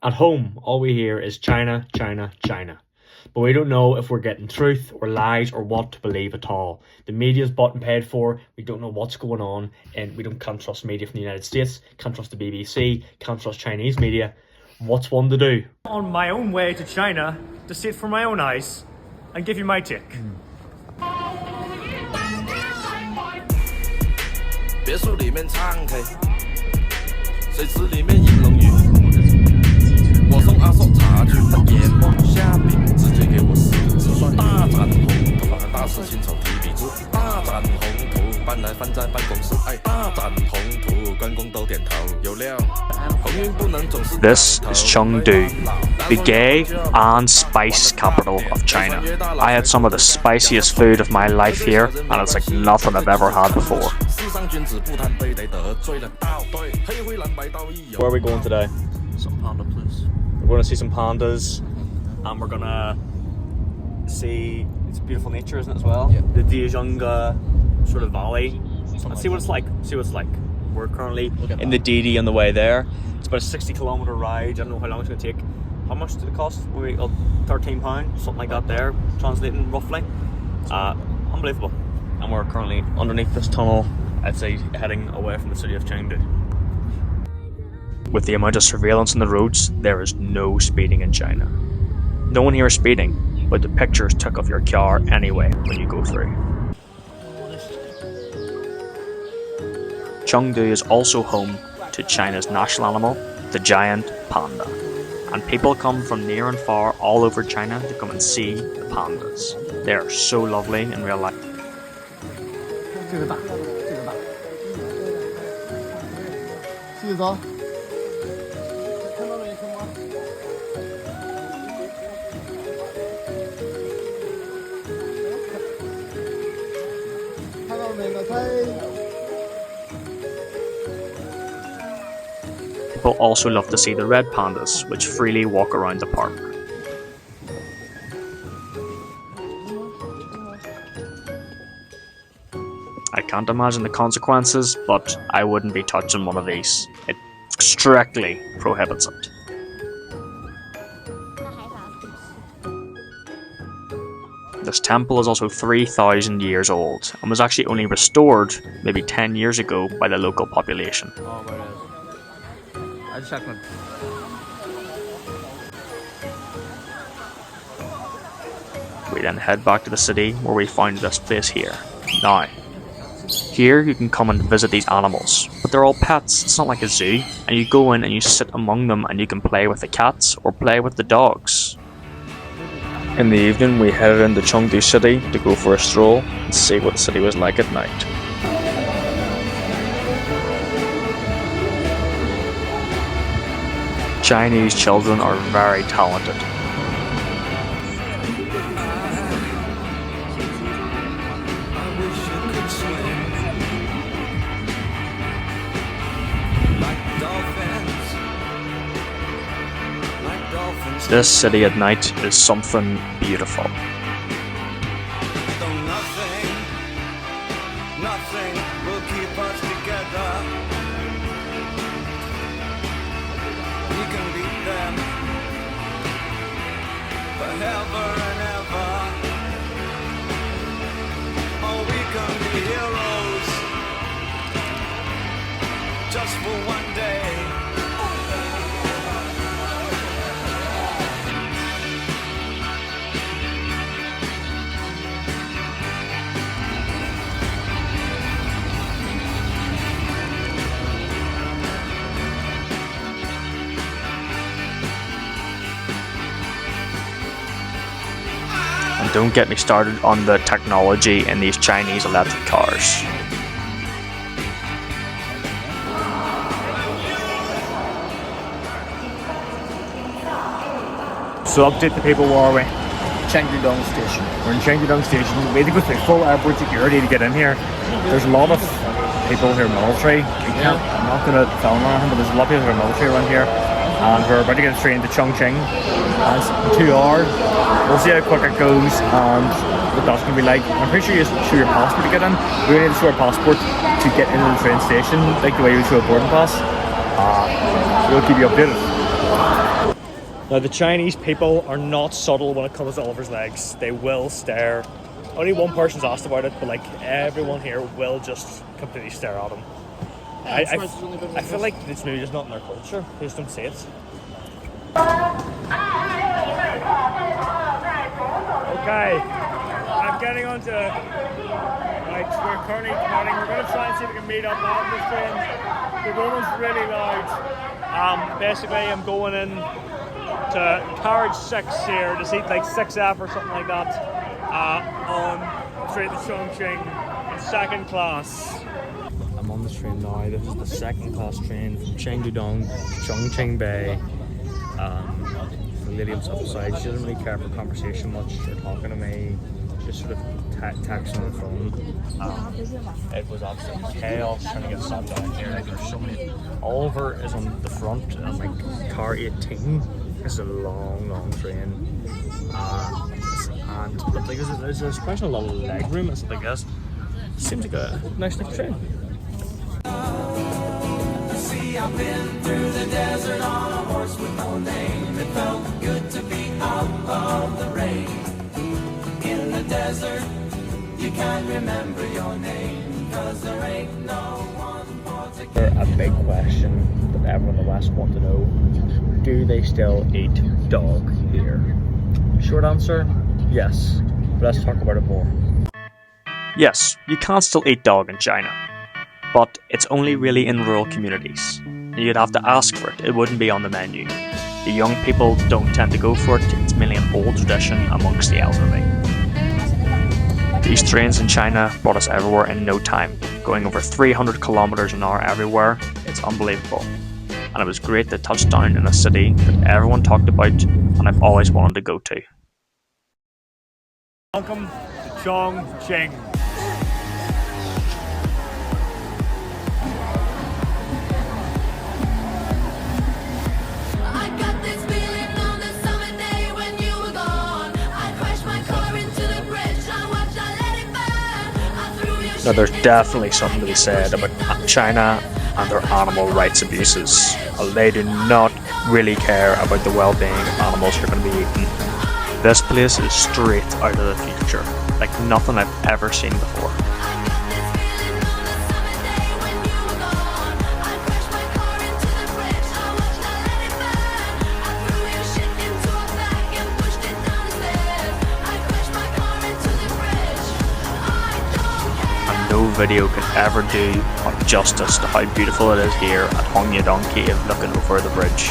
At home, all we hear is China, China, China. But we don't know if we're getting truth or lies or what to believe at all. The media's bought and paid for. We don't know what's going on, and can't trust media from the United States, can't trust the BBC, can't trust Chinese media. What's one to do? On my own way to China to see it for my own eyes and give you my take. 别墅里面唱 K， 水池里面饮龙鱼。我送阿寿茶具，眼梦虾饼，直接给我10只算大展宏图，大事亲手提笔直，大展宏图，搬来放在办公室，哎，大展宏图，关公都点头，有料。鸿运不能总是。This is Chengdu, the gay and spice capital of China. I had some of the spiciest food of my life here, and it's like nothing I've ever had before. Where are we going today? Some panda, please. We're going to see some pandas, and we're going to see it's beautiful nature, isn't it, as well? Yeah. The Diazhunga sort of valley. Let's see what it's like. We're currently in the Didi on the way there. It's about a 60-kilometer ride. I don't know how long it's going to take. How much did it cost? Maybe £13, something like that there, translating roughly. Unbelievable. And we're currently underneath this tunnel, I'd say, heading away from the city of Chengdu. With the amount of surveillance on the roads, there is no speeding in China. No one here is speeding, but the pictures took of your car anyway when you go through. Chengdu is also home to China's national animal, the giant panda. And people come from near and far all over China to come and see the pandas. They are so lovely in real life. 继续走。看到没有？猜。 People also love to see the red pandas, which freely walk around the park. I can't imagine the consequences, but I wouldn't be touching one of these. It strictly prohibits it. This temple is also 3,000 years old and was actually only restored maybe 10 years ago by the local population. We then head back to the city where we found this place here. Now, here you can come and visit these animals, but they're all pets, it's not like a zoo, and you go in and you sit among them and you can play with the cats or play with the dogs. In the evening we headed into Chengdu city to go for a stroll and see what the city was like at night. Chinese children are very talented. This city at night is something beautiful. Nothing will keep us together. We can beat them forever and ever. Oh, we can be heroes just for one day. And don't get me started on the technology in these Chinese electric cars. So update the people, where are we? Chengdu Station. We're in Chengdu Station. We had to go through full airport security to get in here. There's a lot of people who are military. I'm not going to film or anything, but there's a lot of people who are military around here. And we're about to get a train to Chongqing. And it's 2 hours. We'll see how quick it goes and what that's going to be like. I'm pretty sure you just show your passport to get in. We need to show our passport to get into the train station, like the way you show a boarding pass. We'll keep you updated. Now the Chinese people are not subtle when it comes to Oliver's legs. They will stare. Only one person's asked about it, but like everyone here will just completely stare at him. I feel like it's maybe just not in their culture. They just don't see it. Okay, I'm getting onto. Right, we're currently cutting. We're going to try and see if we can meet up on this train. The woman's really loud. Basically, I'm going in to carriage 6 here to seat like 6F or something like that. On straight to Chongqing in 2nd class. I'm on the train now. This is the 2nd class train from Chengdudong to Chongqing Bay. The lady was outside. She doesn't really care for conversation much or talking to me. Just sort of texting on the phone. It was absolute chaos trying to get sat down here. Like, there's so many. Oliver is on the front and like car 18. This is a long train. And but like there's a special little leg room and stuff like this. Seems like a nice little train. See, I've been through the desert on a horse with no name. It felt good to be out of the rain. In the desert, you can't remember your name, 'cause there ain't no one for to get. A big question that everyone in the West want to know: do they still eat dog here? Short answer: yes. But let's talk about it more. Yes, you can still eat dog in China, but it's only really in rural communities. You'd have to ask for it, it wouldn't be on the menu. The young people don't tend to go for it, it's mainly an old tradition amongst the elderly. These trains in China brought us everywhere in no time, going over 300 kilometers an hour everywhere. It's unbelievable. And it was great to touch down in a city that everyone talked about and I've always wanted to go to. Welcome to Chongqing. Now there's definitely something to be said about China and their animal rights abuses. They do not really care about the well-being of animals you're going to be eating. This place is straight out of the future, like nothing I've ever seen before. No video can ever do justice to how beautiful it is here at Hongyadong Cave looking over the bridge.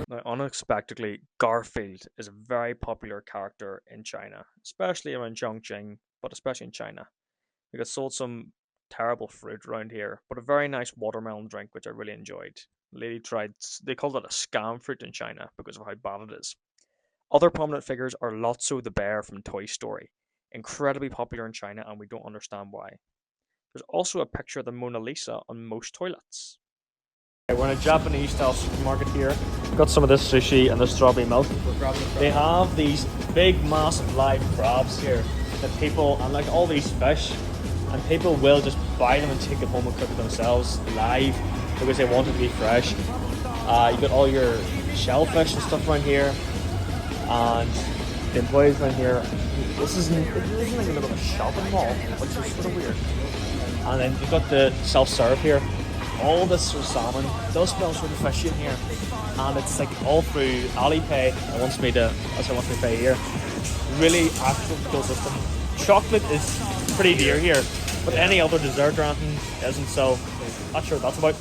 Now, unexpectedly, Garfield is a very popular character in China, especially around Chongqing, but especially in China. We got sold some terrible fruit around here, but a very nice watermelon drink, which I really enjoyed. The lady tried, they called it a scam fruit in China because of how bad it is. Other prominent figures are Lotso the bear from Toy Story, incredibly popular in China and we don't understand why. There's also a picture of the Mona Lisa on most toilets. We're in a Japanese style supermarket here. We've got some of this sushi and the strawberry milk. They have these big massive live crabs here that people, and like all these fish, and people will just buy them and take it home and cook it themselves live because they want it to be fresh. You got all your shellfish and stuff around here, and the employees around here. This is like a little shopping mall, which is sort of weird. And then you've got the self-serve here. All this sort of salmon does smell sort of fishy in here, and it's like all through Alipay. It wants me to pay here. Really actual cool system. Chocolate is pretty dear here, but any other dessert or anything isn't, so not sure what that's about.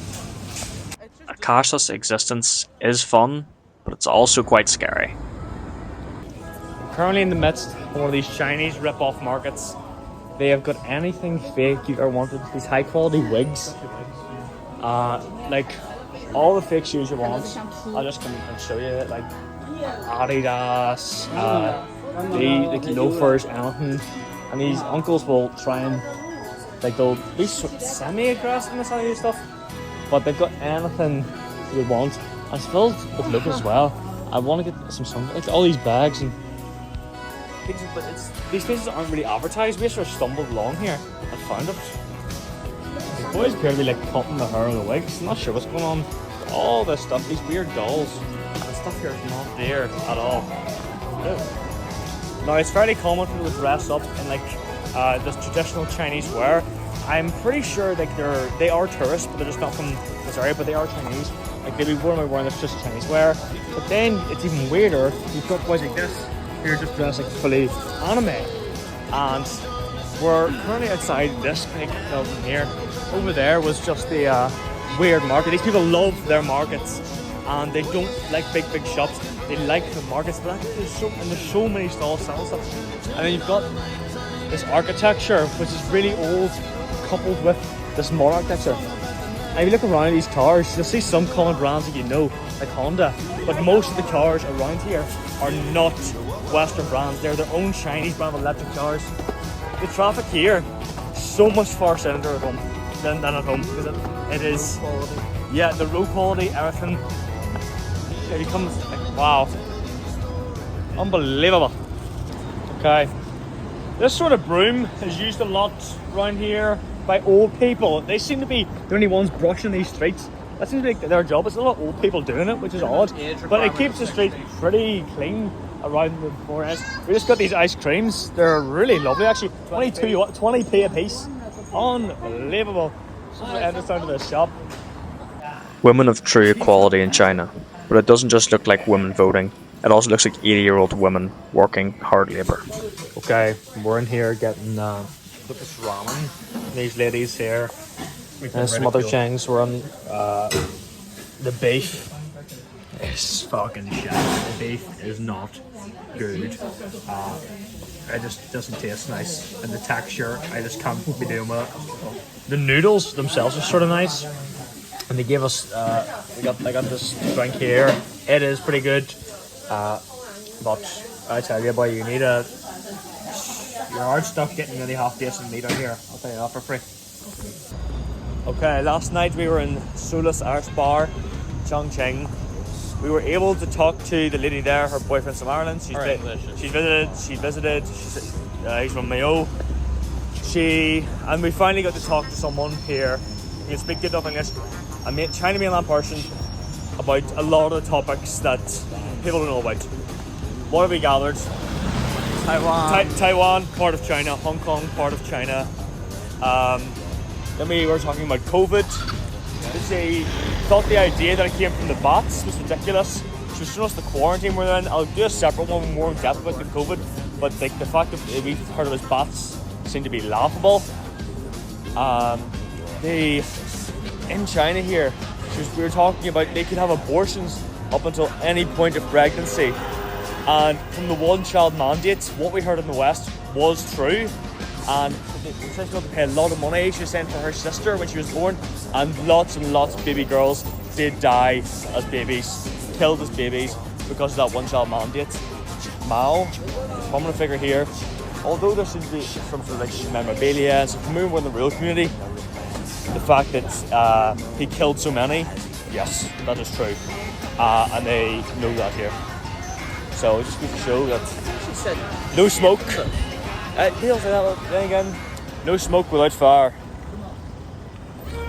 A cashless existence is fun, but it's also quite scary. I'm currently in the midst of one of these Chinese rip-off markets. They have got anything fake you ever wanted. These high quality wigs. Like all the fake shoes you want. I'll just come and show you, like Adidas, the loafers, anything. And these uncles will try and like they'll be semi-aggressive and some of stuff, but they've got anything you want. And it's filled with locals as well. I want to get some like all these bags and but these places aren't really advertised. We sort of stumbled along here and found it. The boys appear to be like cutting the hair of the wigs. I'm not sure what's going on. All this stuff, these weird dolls and stuff here is not there at all. Now it's fairly common for people to dress up in like this traditional Chinese wear. I'm pretty sure like they are tourists, but they're just not from this area, but they are Chinese. Like they'd be wearing this just Chinese wear. But then it's even weirder. You've got boys like this who are just dressed like fully anime. And we're currently outside this big building here. Over there was just the weird market. These people love their markets and they don't like big shops. They like the markets, but there's so many stalls selling stuff. And then you've got this architecture which is really old coupled with this modern architecture. And if you look around these cars, you'll see some common brands that you know, like Honda, but most of the cars around here are not Western brands. They're their own Chinese brand of electric cars. The traffic here is so much far centre at home than at home because it is, yeah, the road quality, everything. It becomes like, wow, unbelievable. Okay, this sort of broom is used a lot around here by old people. They seem to be the only ones brushing these streets. That seems to be their job. It's a lot of old people doing it, which is odd. But it keeps the street pretty clean around the forest. We just got these ice creams. They're really lovely actually. 20p a piece. Unbelievable. So I just down to the shop. Women have true equality in China, but it doesn't just look like women voting. It also looks like 80-year-old women working hard labour. Okay, we're in here getting this ramen. These ladies here and some other changs were on the beef. It's fucking shit. The beef is not good. It just doesn't taste nice, and the texture I just can't be doing with it. The noodles themselves are sort of nice, and they gave us I got this drink here. It is pretty good, but I tell you, boy, you need you're hard stuck getting any half decent meat out here. I'll tell you that for free. Okay, last night we were in Soulless Irish Bar, Chongqing. We were able to talk to the lady there. Her boyfriend's from Ireland. She's visited. He's from Mayo. And we finally got to talk to someone here. He can speak good enough English. A China mainland person about a lot of the topics that people don't know about. What have we gathered? Taiwan, part of China. Hong Kong, part of China. Then we were talking about COVID. She thought the idea that it came from the bats was ridiculous. She was showing us the quarantine we're in. I'll do a separate one more in depth about the COVID, but like the fact that we've heard of as bats seemed to be laughable. In China here, we were talking about they could have abortions up until any point of pregnancy. And from the one-child mandate, what we heard in the West was true. And she had to pay a lot of money. She was sent for her sister when she was born, and lots of baby girls did die as babies, killed as babies because of that one-child mandate. Mao, the prominent figure here, although there seems to be some sort of like memorabilia and some community in the rural community, the fact that he killed so many, yes, that is true, and they know that here. So it just goes to show that no smoke. People say that, then again, no smoke without fire.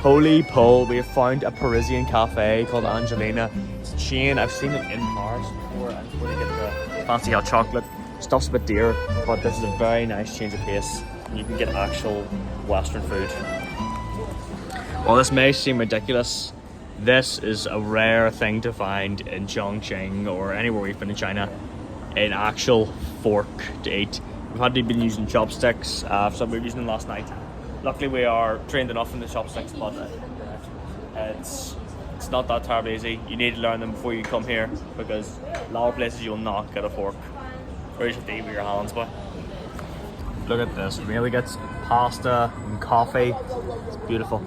Holy Pole, we have found a Parisian cafe called Angelina. It's a chain, I've seen it in Paris before, and it's where they get the fancy hot chocolate. Stuff's a bit dear, but this is a very nice change of pace. You can get actual Western food. While this may seem ridiculous, this is a rare thing to find in Chongqing or anywhere we've been in China. An actual fork to eat. We've had to been using chopsticks, so we were using them last night. Luckily we are trained enough in the chopsticks, but it's not that terribly easy. You need to learn them before you come here, because a lot of places you'll not get a fork. Or you have to eat with your hands, but look at this. We really get pasta and coffee. It's beautiful.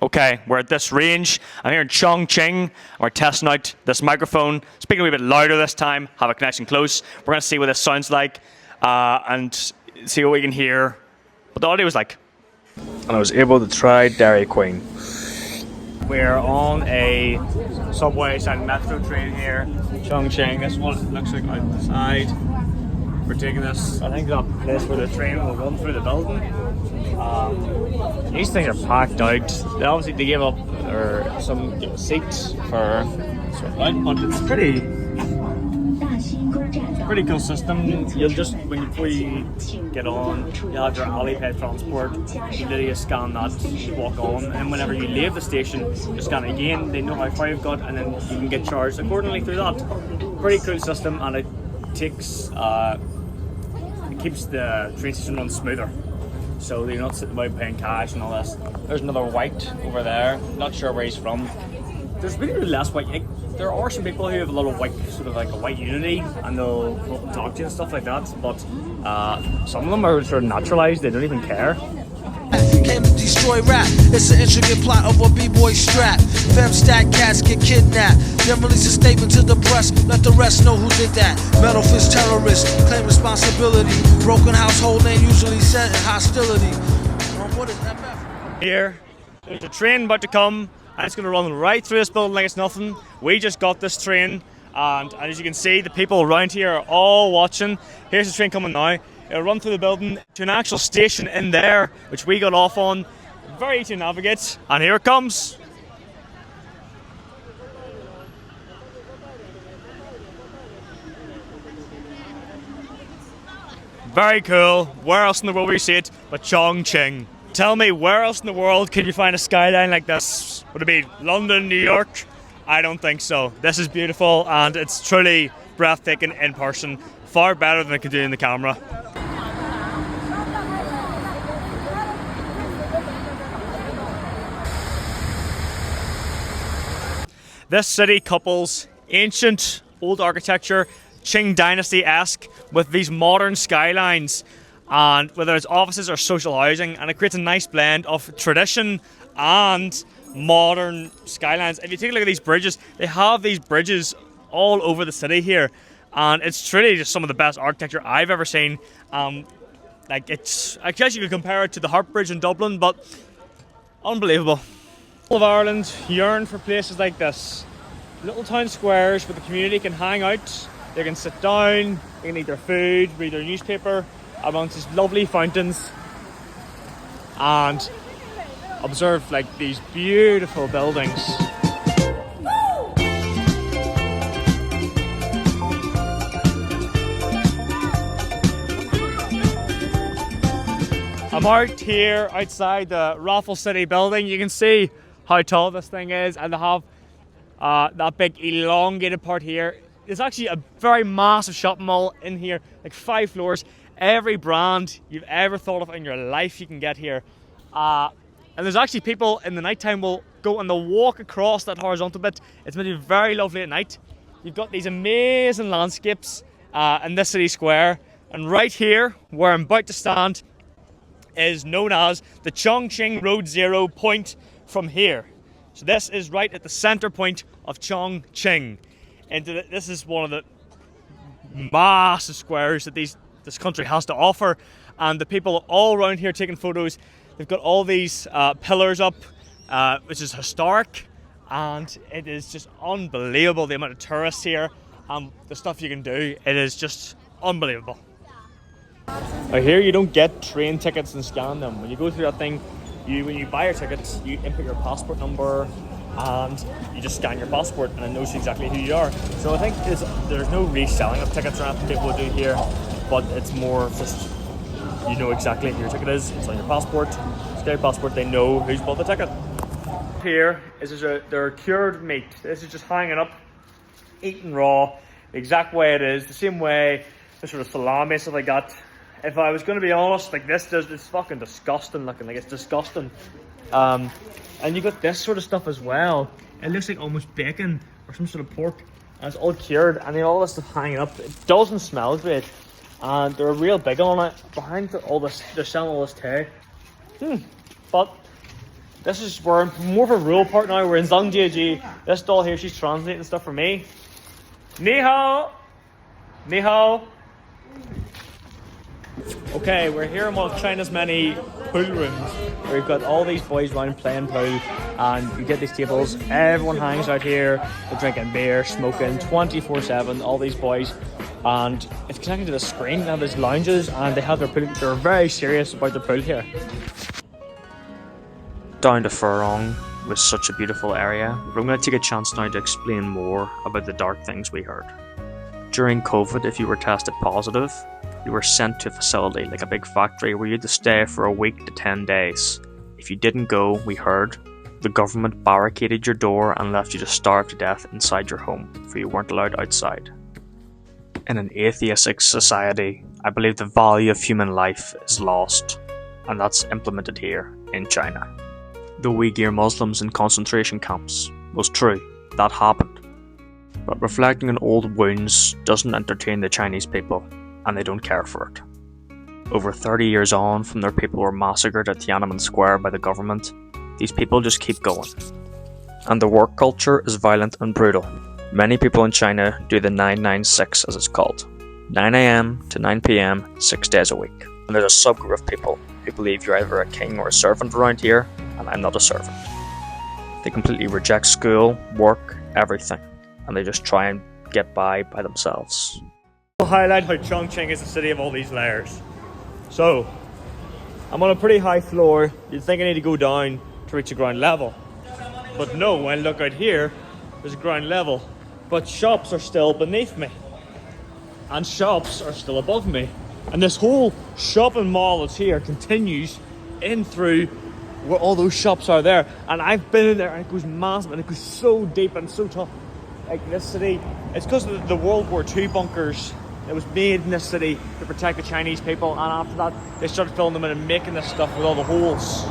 Okay, we're at this range. I'm here in Chongqing. We're testing out this microphone. Speaking a wee bit louder this time, have it nice and close. We're going to see what this sounds like and see what we can hear, what the audio was like. And I was able to try Dairy Queen. We're on a subway and metro train here, Chongqing. This is what it looks like outside. We're taking this, I think, that place where the train will run through the building. These things are packed out. They gave up some seats for sort of out, but it's pretty cool system. You'll just, before you get on, you'll have your Alipay transport. You literally just scan that, you walk on, and whenever you leave the station, you scan it again, they know how far you've got, and then you can get charged accordingly through that. Pretty cool system, and it takes, it keeps the train station run smoother. So you're not sitting about paying cash and all this. There's another white over there, not sure where he's from. There's really less white. There are some people who have a lot of white, sort of like a white unity, and they'll talk to you and stuff like that, but some of them are sort of naturalized, they don't even care. Came to destroy rap. It's an intricate plot of a b-boy strap. Femstat cats get kidnapped. Then release a statement to the press. Let the rest know who did that. Metal fist terrorists claim responsibility. Broken household name usually set in hostility. What is FF? Here, there's a train about to come, and it's going to run right through this building like it's nothing. We just got this train, and as you can see, the people around here are all watching. Here's the train coming now. It'll run through the building to an actual station in there, which we got off on. Very easy to navigate, and here it comes. Very cool. Where else in the world will you see it but Chongqing? Tell me, where else in the world could you find a skyline like this? Would it be London, New York? I don't think so. This is beautiful, and it's truly breathtaking in person. Far better than it can do in the camera. This city couples ancient old architecture, Qing Dynasty-esque, with these modern skylines, and whether it's offices or social housing, and it creates a nice blend of tradition and modern skylines. If you take a look at these bridges, they have these bridges all over the city here, and it's truly just some of the best architecture I've ever seen. Like, it's, I guess you could compare it to the Harp Bridge in Dublin, but unbelievable. All of Ireland yearn for places like this. Little town squares where the community can hang out, they can sit down, they can eat their food, read their newspaper amongst these lovely fountains, and observe like these beautiful buildings. I'm out here outside the Raffles City building. You can see how tall this thing is, and they have that big elongated part here. There's actually a very massive shopping mall in here, like 5 floors. Every brand you've ever thought of in your life you can get here. And there's actually people in the nighttime will go and they'll walk across that horizontal bit. It's meant to be very lovely at night. You've got these amazing landscapes in this city square. And right here, where I'm about to stand, is known as the Chongqing Road Zero point from here. So this is right at the center point of Chongqing. And this is one of the massive squares that this country has to offer. And the people all around here taking photos, they've got all these pillars up, which is historic. And it is just unbelievable, the amount of tourists here and the stuff you can do. It is just unbelievable. Now here you don't get train tickets and scan them. When you go through that thing, when you buy your tickets, you input your passport number and you just scan your passport and it knows exactly who you are. So I think there's no reselling of tickets or anything people do here, but it's more just, you know exactly who your ticket is. It's on your passport. It's their passport, they know who's bought the ticket. Here is their cured meat. This is just hanging up, eaten raw, the exact way it is, the same way the sort of salami and stuff like that. If I was going to be honest, like it's fucking disgusting looking, like it's disgusting. And you got this sort of stuff as well. It looks like almost bacon or some sort of pork, and it's all cured, and then all this stuff hanging up. It doesn't smell great, and they're real big on it. Behind all this, they're selling all this tea. But this is we're more of a rural part now. We're in Zhangjiajie. This doll here, she's translating stuff for me. Ni hao, ni hao. Okay, we're here in one of China's many pool rooms where you've got all these boys around playing pool, and you get these tables. Everyone hangs out here. They're drinking beer, smoking 24/7. All these boys, and it's connected to the screen. They have these lounges, and they have their pool. They're very serious about the pool here. Down to Furong was such a beautiful area, but I'm going to take a chance now to explain more about the dark things we heard. During COVID, if you were tested positive, you were sent to a facility like a big factory where you had to stay for a week to 10 days. If you didn't go, we heard, the government barricaded your door and left you to starve to death inside your home, for you weren't allowed outside. In an atheistic society, I believe the value of human life is lost, and that's implemented here in China. The Uyghur Muslims in concentration camps was true, that happened. But reflecting on old wounds doesn't entertain the Chinese people, and they don't care for it. Over 30 years on from their people were massacred at Tiananmen Square by the government, these people just keep going. And the work culture is violent and brutal. Many people in China do the 996 as it's called. 9 AM to 9 PM, 6 days a week. And there's a subgroup of people who believe you're either a king or a servant around here, and I'm not a servant. They completely reject school, work, everything, and they just try and get by themselves. I'll highlight how Chongqing is the city of all these layers. So, I'm on a pretty high floor. You'd think I need to go down to reach the ground level. But no, when I look out here, there's a ground level. But shops are still beneath me. And shops are still above me. And this whole shopping mall that's here continues in through where all those shops are there. And I've been in there and it goes massive and it goes so deep and so tough. Like this city, it's because of the World War II bunkers that was made in this city to protect the Chinese people, and after that they started filling them in and making this stuff with all the holes.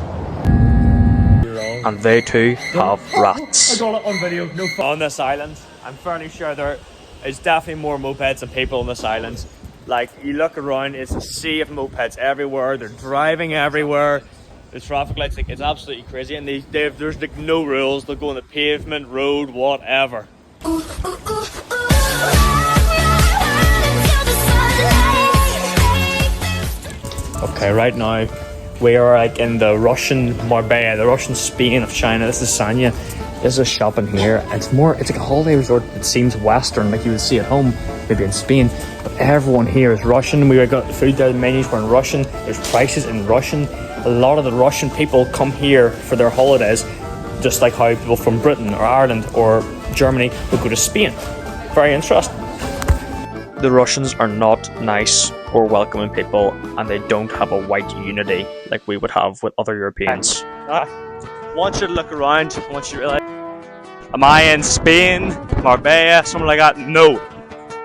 And they too have rats. I got it on video. No fun. On this island, I'm fairly sure there is definitely more mopeds than people on this island. Like, you look around, it's a sea of mopeds everywhere. They're driving everywhere. The traffic lights, like, it's absolutely crazy, and there's like no rules. They'll go on the pavement, road, whatever. Okay, right now we are like in the Russian Marbella, the Russian Spain of China. This is Sanya. This is shopping here. It's like a holiday resort. It seems Western, like you would see at home, maybe in Spain. But everyone here is Russian. We got food there, the menus were in Russian. There's prices in Russian. A lot of the Russian people come here for their holidays, just like how people from Britain or Ireland or Germany would go to Spain. Very interesting. The Russians are not nice or welcoming people, and they don't have a white unity like we would have with other Europeans. I want you to look around. I want you to realize, am I in Spain, Marbella, something like that? No.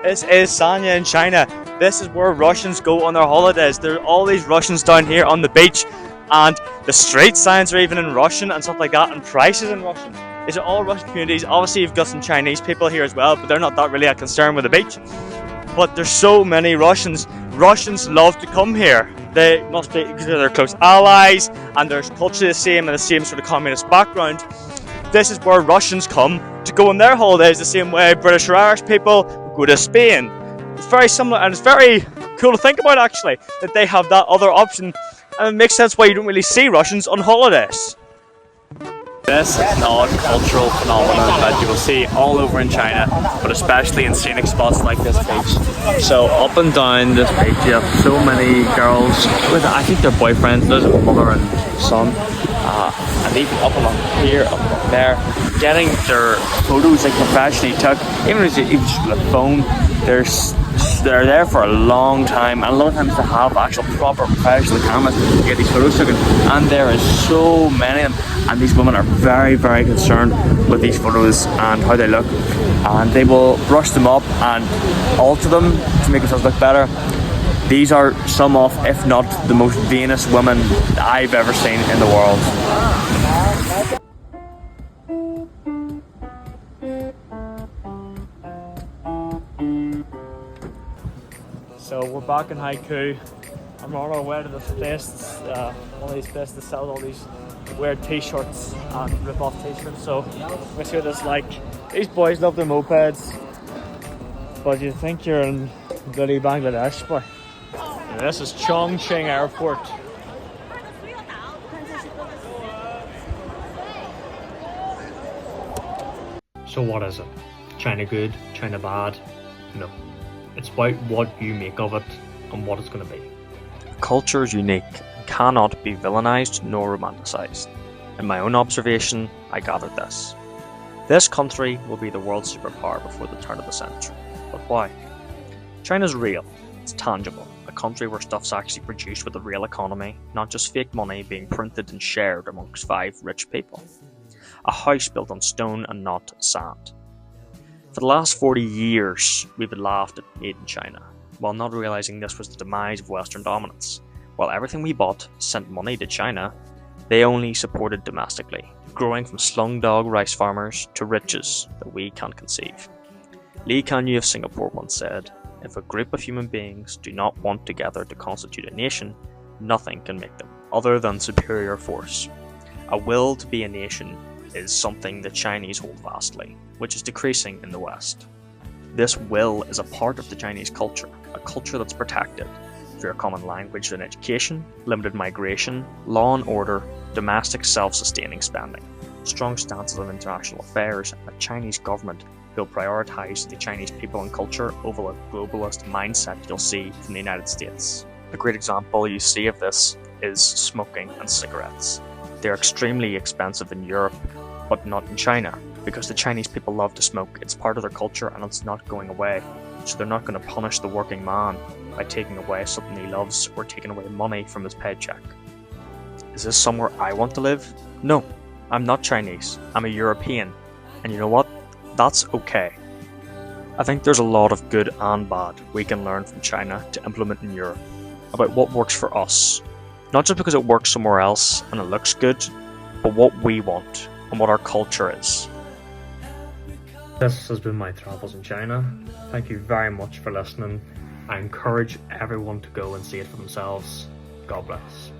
This is Sanya in China. This is where Russians go on their holidays. There are all these Russians down here on the beach, and the street signs are even in Russian and stuff like that, and prices in Russian. These are all Russian communities. Obviously you've got some Chinese people here as well, but they're not that really a concern with the beach. But there's so many Russians. Russians love to come here. They must be, because they're close allies, and they're culturally the same and the same sort of communist background. This is where Russians come to go on their holidays, the same way British or Irish people go to Spain. It's very similar, and it's very cool to think about actually, that they have that other option, and it makes sense why you don't really see Russians on holidays. This is an odd cultural phenomenon that you will see all over in China, but especially in scenic spots like this beach. So up and down this beach you have so many girls with, I think, their boyfriends. There's a mother and son, and even up along here, up along there, getting their photos like professionally took. Even just with a phone, they're there for a long time, and a lot of times they have actual proper professional cameras to get these photos taken, and there is so many of them, and these women are very, very concerned with these photos and how they look, and they will brush them up and alter them to make themselves look better. These are some of, if not the most vainest women I've ever seen in the world. So we're back in Haiku. I'm on our way to this place, one of these places that sells all these weird t-shirts and rip-off t-shirts. So we see what it's like. These boys love their mopeds, but you think you're in bloody Bangladesh, boy. And this is Chongqing Airport. So what is it? China good? China bad? No. It's about what you make of it and what it's going to be. Culture is unique and cannot be villainized nor romanticized. In my own observation, I gathered this. This country will be the world's superpower before the turn of the century. But why? China's real. It's tangible. A country where stuff's actually produced with a real economy, not just fake money being printed and shared amongst 5 rich people. A house built on stone and not sand. For the last 40 years, we've laughed at made in China, while not realizing this was the demise of Western dominance. While everything we bought sent money to China, they only supported domestically, growing from slung dog rice farmers to riches that we can't conceive. Lee Kuan Yew of Singapore once said, "If a group of human beings do not want together to constitute a nation, nothing can make them, other than superior force." A will to be a nation is something the Chinese hold vastly, which is decreasing in the West. This will is a part of the Chinese culture, a culture that's protected through a common language and education, limited migration, law and order, domestic self-sustaining spending, strong stances on international affairs, and a Chinese government who will prioritise the Chinese people and culture over a globalist mindset you'll see from the United States. A great example you see of this is smoking and cigarettes. They're extremely expensive in Europe, but not in China, because the Chinese people love to smoke. It's part of their culture and it's not going away. So they're not going to punish the working man by taking away something he loves or taking away money from his paycheck. Is this somewhere I want to live? No, I'm not Chinese. I'm a European. And you know what? That's okay. I think there's a lot of good and bad we can learn from China to implement in Europe about what works for us. Not just because it works somewhere else and it looks good, but what we want and what our culture is. This has been my travels in China. Thank you very much for listening. I encourage everyone to go and see it for themselves. God bless.